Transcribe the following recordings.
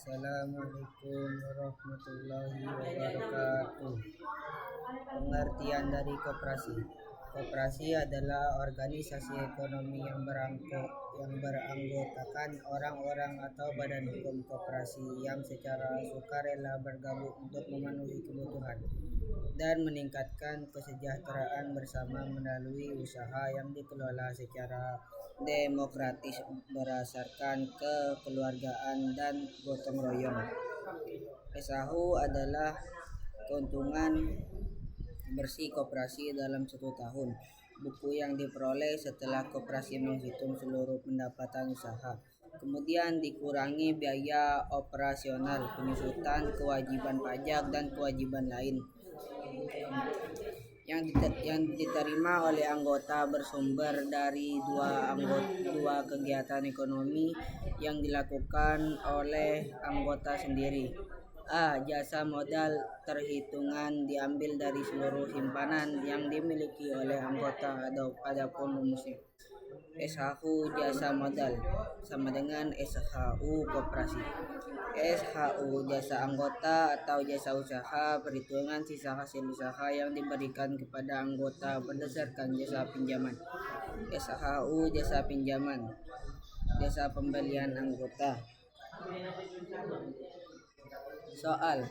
Assalamualaikum warahmatullahi wabarakatuh. Pengertian dari koperasi. Koperasi adalah organisasi ekonomi yang beranggotakan orang-orang atau badan hukum koperasi yang secara sukarela bergabung untuk memenuhi kebutuhan dan meningkatkan kesejahteraan bersama melalui usaha yang dikelola secara demokratis berdasarkan kekeluargaan dan gotong royong. SAHU adalah keuntungan bersih koperasi dalam 1 tahun. Buku yang diperoleh setelah koperasi menghitung seluruh pendapatan usaha. Kemudian dikurangi biaya operasional, penyusutan, kewajiban pajak, dan kewajiban lain yang diterima oleh anggota bersumber dari dua kegiatan ekonomi yang dilakukan oleh anggota sendiri. A. Jasa modal terhitungan diambil dari seluruh simpanan yang dimiliki oleh anggota adapun rumusnya. SHU jasa modal sama dengan SHU koperasi. SHU jasa anggota atau jasa usaha perhitungan sisa hasil usaha yang diberikan kepada anggota berdasarkan jasa pinjaman. SHU jasa pinjaman, jasa pembelian anggota. Soal,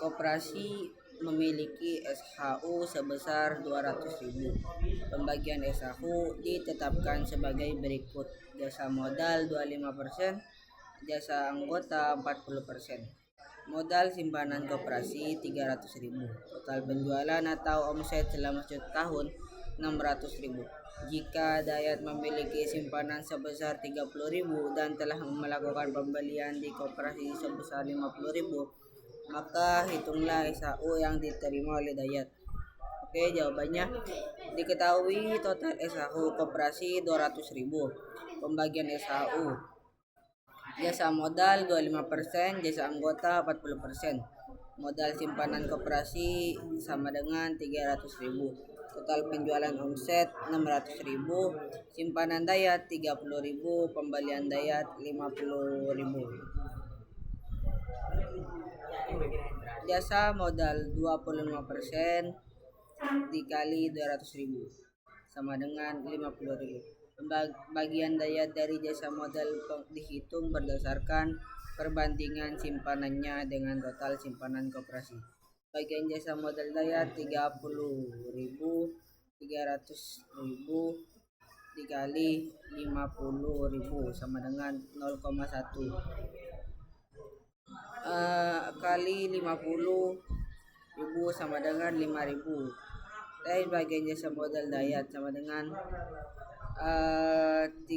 koperasi memiliki SHU sebesar 200.000. Pembagian SHU ditetapkan sebagai berikut: jasa modal 25%, jasa anggota 40%. Modal simpanan koperasi 300.000. Total penjualan atau omset selama 1 tahun 600.000. Jika Dayat memiliki simpanan sebesar 30.000 dan telah melakukan pembelian di koperasi sebesar 50.000, maka hitunglah SHU yang diterima oleh Dayat. Oke, jawabannya diketahui total SHU koperasi 200.000. Pembagian SHU: jasa modal 25%, jasa anggota 40%. Modal simpanan koperasi sama dengan 300.000. Total penjualan omset 600.000. Simpanan Dayat 30.000, pembelian Dayat 50.000. Jasa modal 25% dikali 200.000 sama dengan 50.000. Bagian Dayat dari jasa modal dihitung berdasarkan perbandingan simpanannya dengan total simpanan koperasi. Bagian jasa modal Dayat 30.000, 300.000 dikali 50.000 sama dengan 0,1 kali 50.000 sama dengan 5.000. Dan bagian jasa modal Dayat sama dengan 30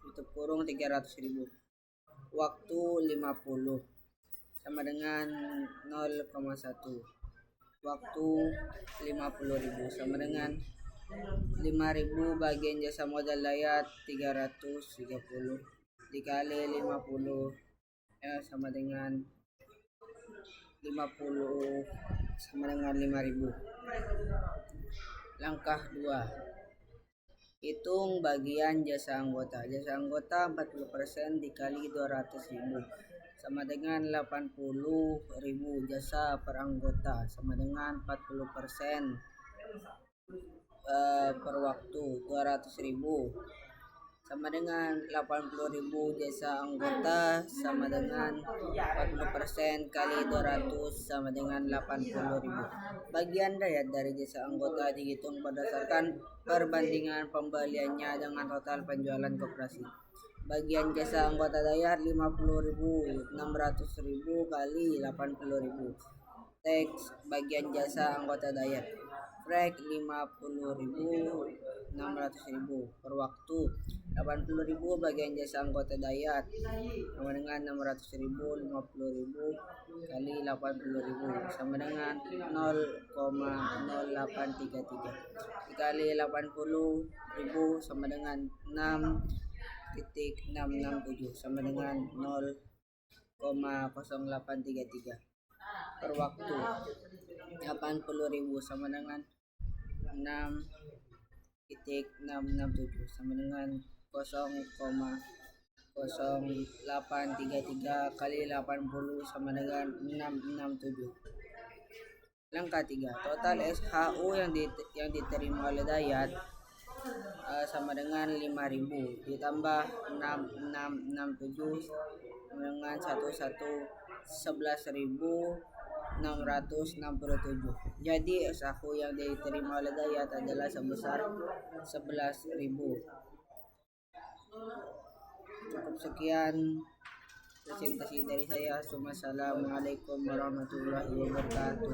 tutup kurung 300.000 waktu 50 sama dengan 0,1 waktu 50.000 sama dengan 5.000. Bagian jasa modal Dayat 330 dikali 50 sama dengan 50 sama dengan 5.000. Langkah 2, hitung bagian jasa anggota. Jasa anggota 40% dikali 200.000 sama dengan 80.000. Jasa per anggota sama dengan 40% per waktu 200.000 sama dengan 80.000. Jasa anggota sama dengan 40% kali 200 sama dengan 80.000. Bagian Dayat dari jasa anggota dihitung berdasarkan perbandingan pembeliannya dengan total penjualan koperasi. Bagian jasa anggota Dayat 50.000, 600.000 kali 80.000. Teks bagian jasa anggota Dayat. Frek 50.000, 600.000 per waktu 80.000. Bagian jasa anggota Dayat sama dengan 600.000, 50.000 kali 80.000 sama dengan 0,0833 dikali 80.000 sama dengan 6,667 sama dengan 0,0833 per waktu 80.000 sama dengan 6,667 sama dengan 0,0833 0833 kali 80 sama dengan 667. Langkah 3. Total SHU yang diterima oleh Dayat sama dengan 5.000 ditambah 6667 sama dengan 11.667. Jadi SHU yang diterima oleh Dayat adalah sebesar 11.000. Cukup sekian presentasi dari saya. Assalamualaikum warahmatullahi wabarakatuh.